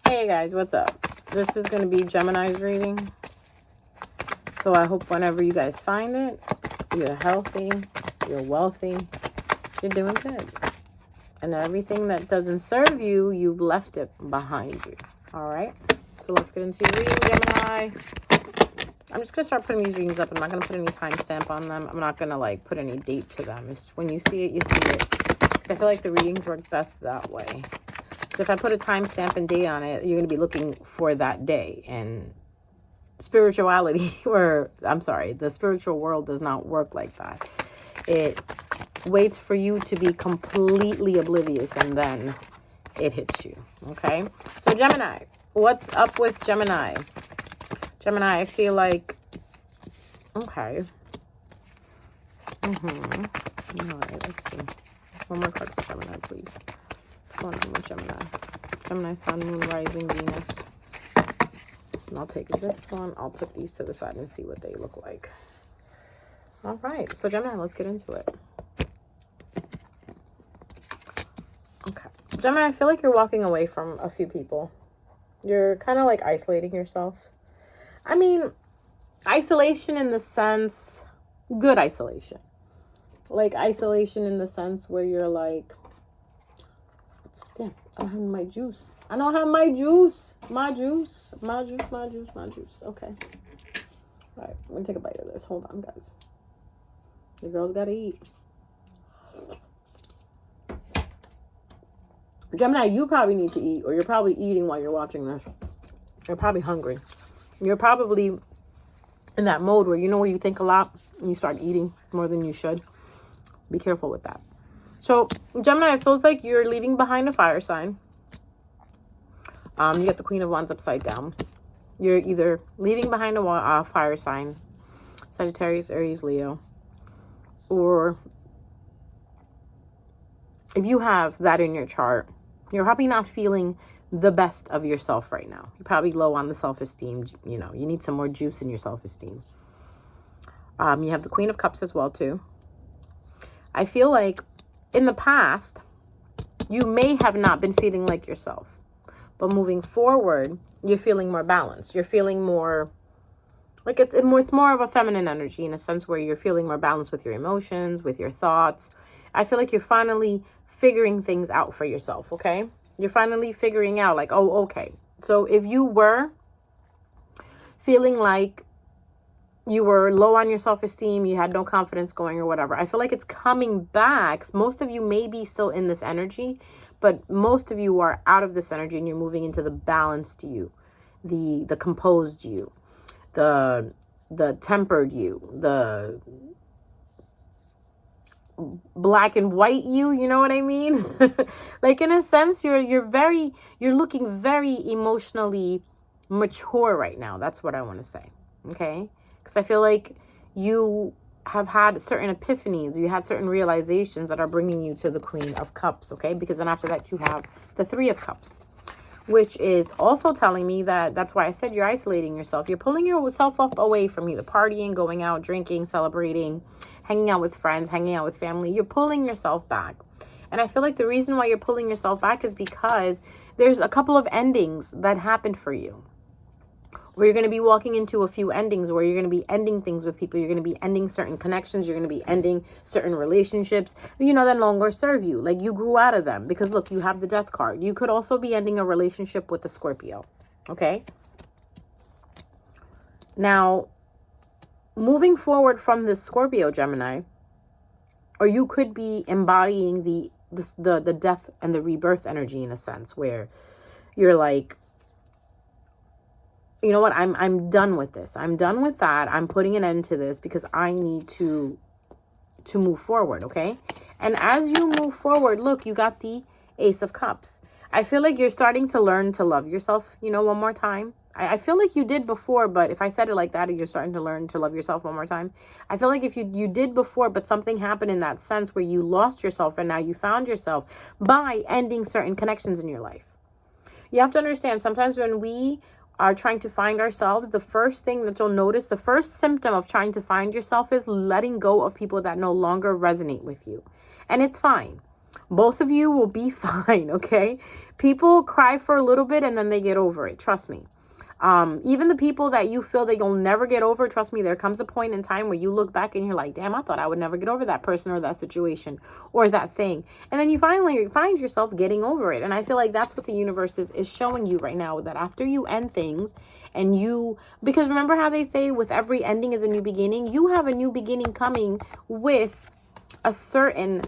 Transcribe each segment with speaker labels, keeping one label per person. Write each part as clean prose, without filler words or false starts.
Speaker 1: Hey guys, what's up? This is going to be Gemini's reading. So I hope whenever you guys find it, you're healthy, you're wealthy, you're doing good. And everything that doesn't serve you, you've left it behind you. All right? So let's get into your reading, Gemini. I'm just going to start putting these readings up. I'm not going to put any timestamp on them. I'm not going to like put any date to them. It's when you see it, you see it. Because I feel like the readings work best that way. So if I put a timestamp and date on it, you're going to be looking for that day. And spirituality, or I'm sorry, the spiritual world does not work like that. It waits for you to be completely oblivious and then it hits you. Okay? So Gemini, what's up with Gemini? Gemini, I feel like, okay. All right, let's see. One more card for Gemini, please. What's going on with Gemini? Gemini, Sun, Moon, Rising, Venus. And I'll take this one. I'll put these to the side and see what they look like. All right. So, Gemini, let's get into it. Okay. Gemini, I feel like you're walking away from a few people. You're kind of like isolating yourself. I mean, isolation in the sense, good isolation. Like isolation in the sense where you're like, damn, I don't have my juice. I don't have my juice. My juice. Okay. All right. I'm going to take a bite of this. Hold on, guys. The girls got to eat. Gemini, you probably need to eat, or you're probably eating while you're watching this. You're probably hungry. You're probably in that mode where where you think a lot and you start eating more than you should. Be careful with that. So, Gemini, it feels like you're leaving behind a fire sign. You get the Queen of Wands upside down. You're either leaving behind a fire sign, Sagittarius, Aries, Leo, or if you have that in your chart, you're probably not feeling the best of yourself right now. You're probably low on the self-esteem. You need some more juice in your self-esteem. You have the Queen of Cups as well, too. I feel like in the past, you may have not been feeling like yourself. But moving forward, you're feeling more balanced. You're feeling more, like it's more of a feminine energy in a sense where you're feeling more balanced with your emotions, with your thoughts. I feel like you're finally figuring things out for yourself, okay? You're finally figuring out like, oh, okay. So if you were feeling like you were low on your self-esteem, you had no confidence going or whatever, I feel like it's coming back. Most of you may be still in this energy, but most of you are out of this energy and you're moving into the balanced you, the composed you, the tempered you, the black and white you know what I mean? Like in a sense, you're looking very emotionally mature right now. That's what I want to say. Okay? Because I feel like you have had certain epiphanies, you had certain realizations that are bringing you to the Queen of Cups, okay? Because then after that, you have the Three of Cups, which is also telling me that's why I said you're isolating yourself. You're pulling yourself up away from either partying, going out, drinking, celebrating, hanging out with friends, hanging out with family. You're pulling yourself back. And I feel like the reason why you're pulling yourself back is because there's a couple of endings that happened for you. Where you're going to be walking into a few endings, where you're going to be ending things with people. You're going to be ending certain connections. You're going to be ending certain relationships, that no longer serve you. Like you grew out of them because look, you have the Death card. You could also be ending a relationship with a Scorpio. Okay. Now, moving forward from this Scorpio, Gemini, or you could be embodying the death and the rebirth energy in a sense where you're like, you know what, I'm done with this. I'm done with that. I'm putting an end to this because I need to move forward, okay? And as you move forward, look, you got the Ace of Cups. I feel like you're starting to learn to love yourself, one more time. I feel like you did before, but if I said it like that, you're starting to learn to love yourself one more time. I feel like if you did before, but something happened in that sense where you lost yourself and now you found yourself by ending certain connections in your life. You have to understand, sometimes when we are trying to find ourselves, the first thing that you'll notice, the first symptom of trying to find yourself is letting go of people that no longer resonate with you. And it's fine. Both of you will be fine, okay? People cry for a little bit and then they get over it. Trust me. Even the people that you feel that you'll never get over, trust me, there comes a point in time where you look back and you're like, damn, I thought I would never get over that person or that situation or that thing. And then you finally find yourself getting over it. And I feel like that's what the universe is showing you right now, that after you end things and because remember how they say with every ending is a new beginning, you have a new beginning coming with a certain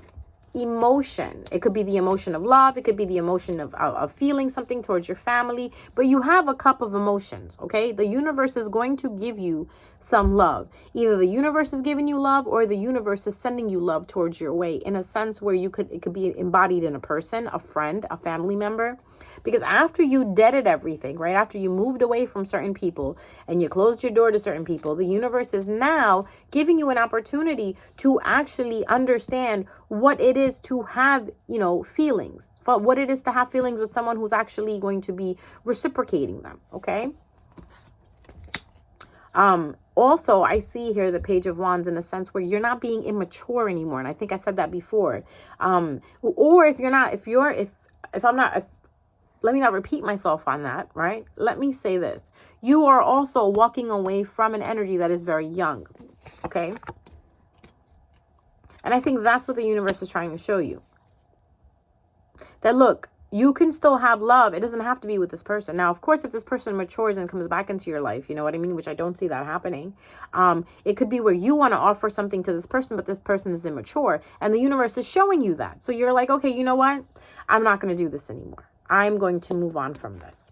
Speaker 1: emotion. It could be the emotion of love. It could be the emotion of feeling something towards your family, but you have a cup of emotions. Okay. The universe is going to give you some love. Either the universe is giving you love or the universe is sending you love towards your way, in a sense where it could be embodied in a person, a friend, a family member. Because after you deaded everything, right? After you moved away from certain people and you closed your door to certain people, the universe is now giving you an opportunity to actually understand what it is to have, feelings, what it is to have feelings with someone who's actually going to be reciprocating them. Okay. Also, I see here the Page of Wands in a sense where you're not being immature anymore. And I think I said that before. Or let me not repeat myself on that, right? Let me say this. You are also walking away from an energy that is very young, okay? And I think that's what the universe is trying to show you. That, look, you can still have love. It doesn't have to be with this person. Now, of course, if this person matures and comes back into your life, you know what I mean? Which I don't see that happening. It could be where you want to offer something to this person, but this person is immature. And the universe is showing you that. So you're like, okay, you know what? I'm not going to do this anymore. I'm going to move on from this.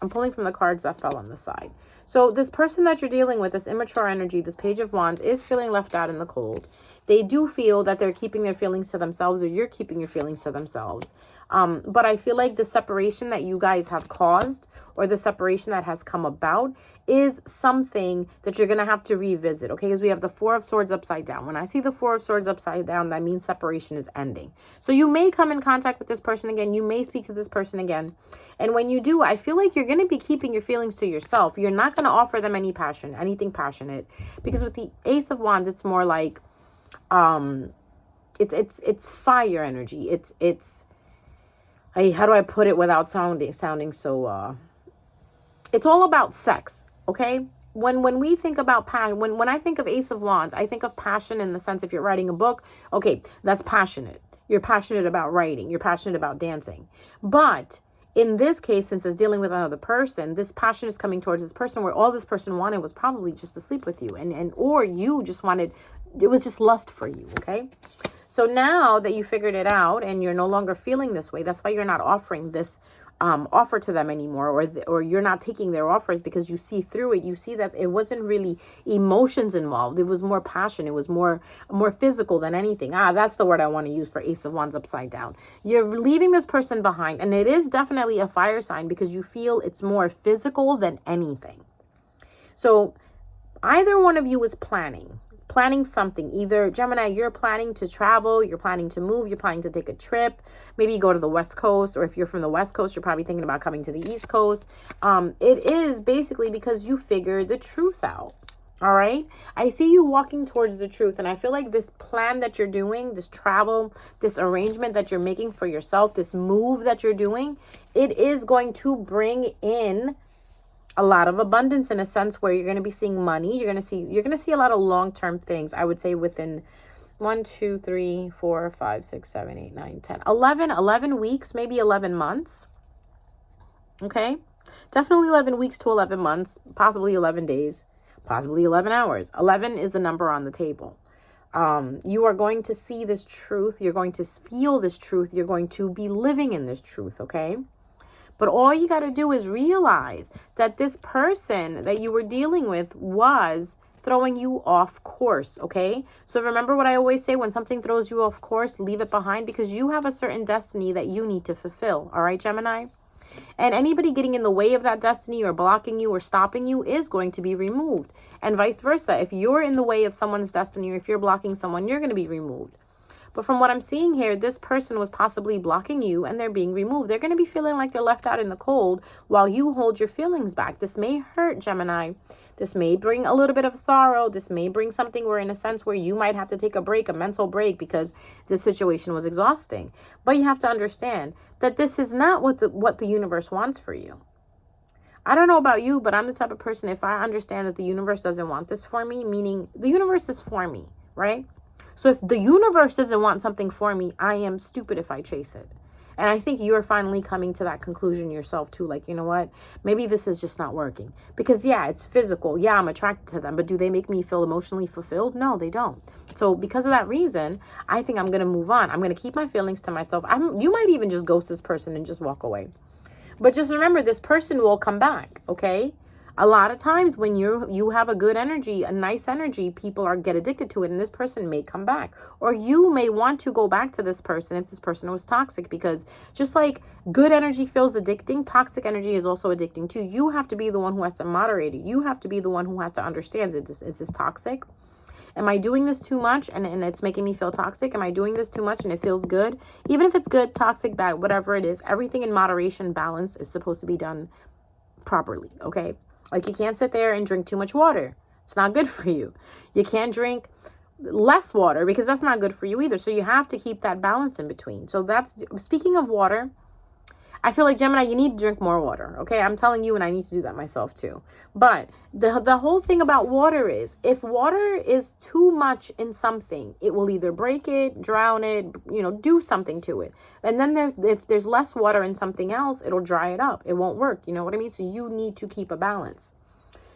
Speaker 1: I'm pulling from the cards that fell on the side. So this person that you're dealing with, this immature energy, this Page of Wands, is feeling left out in the cold. They do feel that they're keeping their feelings to themselves, or you're keeping your feelings to themselves. But I feel like the separation that you guys have caused, or the separation that has come about, is something that you're going to have to revisit, okay? Because we have the Four of Swords upside down. When I see the Four of Swords upside down, that means separation is ending. So you may come in contact with this person again. You may speak to this person again. And when you do, I feel like you're going to be keeping your feelings to yourself. You're not going to offer them anything passionate. Because with the Ace of Wands, it's more like, it's fire energy. How do I put it without sounding so, it's all about sex. Okay. When we think about passion, when I think of Ace of Wands, I think of passion in the sense, if you're writing a book, okay, that's passionate. You're passionate about writing. You're passionate about dancing. But in this case, since it's dealing with another person, this passion is coming towards this person where all this person wanted was probably just to sleep with you, or you just wanted, it was just lust for you. Okay. So now that you figured it out and you're no longer feeling this way, that's why you're not offering this offer to them anymore, or you're not taking their offers, because you see through it. You see that it wasn't really emotions involved. It was more passion. It was more physical than anything. That's the word I want to use for Ace of Wands upside down. You're leaving this person behind, and it is definitely a fire sign because you feel it's more physical than anything. So either one of you is planning something. Either Gemini, you're planning to travel, you're planning to move, you're planning to take a trip, maybe go to the West Coast, or if you're from the West Coast, you're probably thinking about coming to the East Coast. It is basically because you figure the truth out. All right. I see you walking towards the truth. And I feel like this plan that you're doing, this travel, this arrangement that you're making for yourself, this move that you're doing, it is going to bring in a lot of abundance, in a sense where you're going to be seeing money. You're going to see a lot of long-term things. I would say within 1, 2, 3, 4, 5, 6, 7, 8, 9, 10, 11 weeks, maybe 11 months. Okay. Definitely 11 weeks to 11 months, possibly 11 days, possibly 11 hours. 11 is the number on the table. You are going to see this truth. You're going to feel this truth. You're going to be living in this truth. Okay. But all you got to do is realize that this person that you were dealing with was throwing you off course, okay? So remember what I always say, when something throws you off course, leave it behind, because you have a certain destiny that you need to fulfill, all right, Gemini? And anybody getting in the way of that destiny or blocking you or stopping you is going to be removed. And vice versa. If you're in the way of someone's destiny, or if you're blocking someone, you're going to be removed. But from what I'm seeing here, this person was possibly blocking you and they're being removed. They're going to be feeling like they're left out in the cold while you hold your feelings back. This may hurt, Gemini. This may bring a little bit of sorrow. This may bring something where, in a sense, where you might have to take a break, a mental break, because this situation was exhausting. But you have to understand that this is not what the universe wants for you. I don't know about you, but I'm the type of person, if I understand that the universe doesn't want this for me, meaning the universe is for me, right? So if the universe doesn't want something for me, I am stupid if I chase it. And I think you're finally coming to that conclusion yourself too. Like, you know what? Maybe this is just not working. Because yeah, it's physical. Yeah, I'm attracted to them. But do they make me feel emotionally fulfilled? No, they don't. So because of that reason, I think I'm going to move on. I'm going to keep my feelings to myself. You might even just ghost this person and just walk away. But just remember, this person will come back, okay? A lot of times when you have a good energy, a nice energy, people get addicted to it, and this person may come back. Or you may want to go back to this person if this person was toxic, because just like good energy feels addicting, toxic energy is also addicting too. You have to be the one who has to moderate it. You have to be the one who has to understand, is this toxic? Am I doing this too much and it's making me feel toxic? Am I doing this too much and it feels good? Even if it's good, toxic, bad, whatever it is, everything in moderation, balance is supposed to be done properly, okay? Like, you can't sit there and drink too much water. It's not good for you. You can't drink less water because that's not good for you either. So you have to keep that balance in between. So speaking of water, I feel like, Gemini, you need to drink more water, okay? I'm telling you, and I need to do that myself too. But the whole thing about water is, if water is too much in something, it will either break it, drown it, do something to it. And then if there's less water in something else, it'll dry it up. It won't work, you know what I mean? So you need to keep a balance.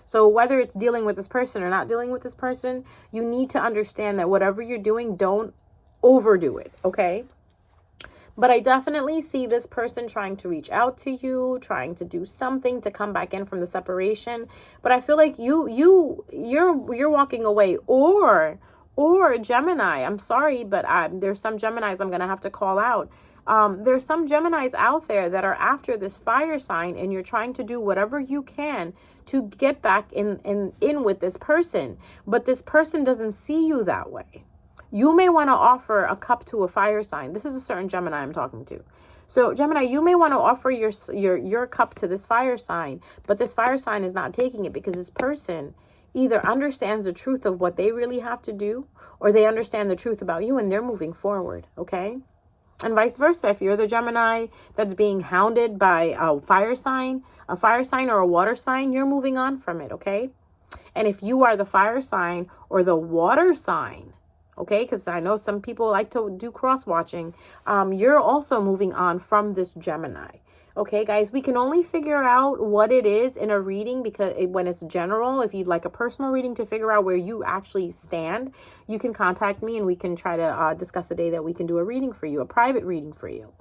Speaker 1: So whether it's dealing with this person or not dealing with this person, you need to understand that whatever you're doing, don't overdo it, okay? But I definitely see this person trying to reach out to you, trying to do something to come back in from the separation. But I feel like you're walking away. Or Gemini, I'm sorry, but there's some Geminis I'm going to have to call out. There's some Geminis out there that are after this fire sign, and you're trying to do whatever you can to get back in with this person. But this person doesn't see you that way. You may want to offer a cup to a fire sign. This is a certain Gemini I'm talking to. So Gemini, you may want to offer your cup to this fire sign, but this fire sign is not taking it because this person either understands the truth of what they really have to do, or they understand the truth about you and they're moving forward, okay? And vice versa. If you're the Gemini that's being hounded by a fire sign or a water sign, you're moving on from it, okay? And if you are the fire sign or the water sign, okay, because I know some people like to do cross-watching, you're also moving on from this Gemini. Okay, guys, we can only figure out what it is in a reading because when it's general. If you'd like a personal reading to figure out where you actually stand, you can contact me and we can try to discuss a day that we can do a reading for you, a private reading for you.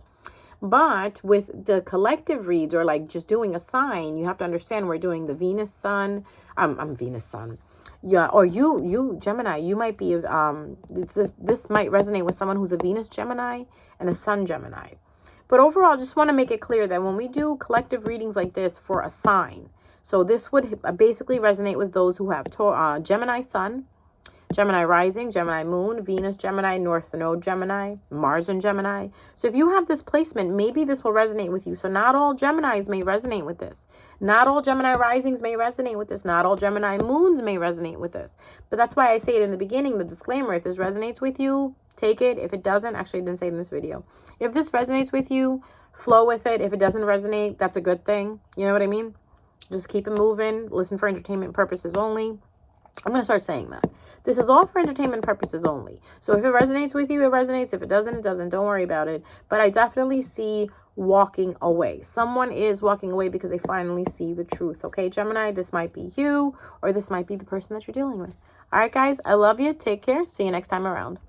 Speaker 1: But with the collective reads, or like just doing a sign, you have to understand we're doing the Venus Sun. I'm Venus Sun. Yeah, or you Gemini, you might be this might resonate with someone who's a Venus Gemini and a Sun Gemini. But overall, just want to make it clear that when we do collective readings like this for a sign, so this would basically resonate with those who have Gemini Sun, Gemini Rising, Gemini Moon, Venus Gemini, North Node Gemini, Mars and Gemini. So if you have this placement, maybe this will resonate with you. So not all Geminis may resonate with this. Not all Gemini Risings may resonate with this. Not all Gemini Moons may resonate with this. But that's why I say it in the beginning, the disclaimer. If this resonates with you, take it. If it doesn't, actually I didn't say it in this video. If this resonates with you, flow with it. If it doesn't resonate, that's a good thing. You know what I mean? Just keep it moving. Listen for entertainment purposes only. I'm going to start saying that. This is all for entertainment purposes only. So if it resonates with you, it resonates. If it doesn't, it doesn't. Don't worry about it. But I definitely see walking away. Someone is walking away because they finally see the truth. Okay, Gemini, this might be you, or this might be the person that you're dealing with. All right, guys, I love you. Take care. See you next time around.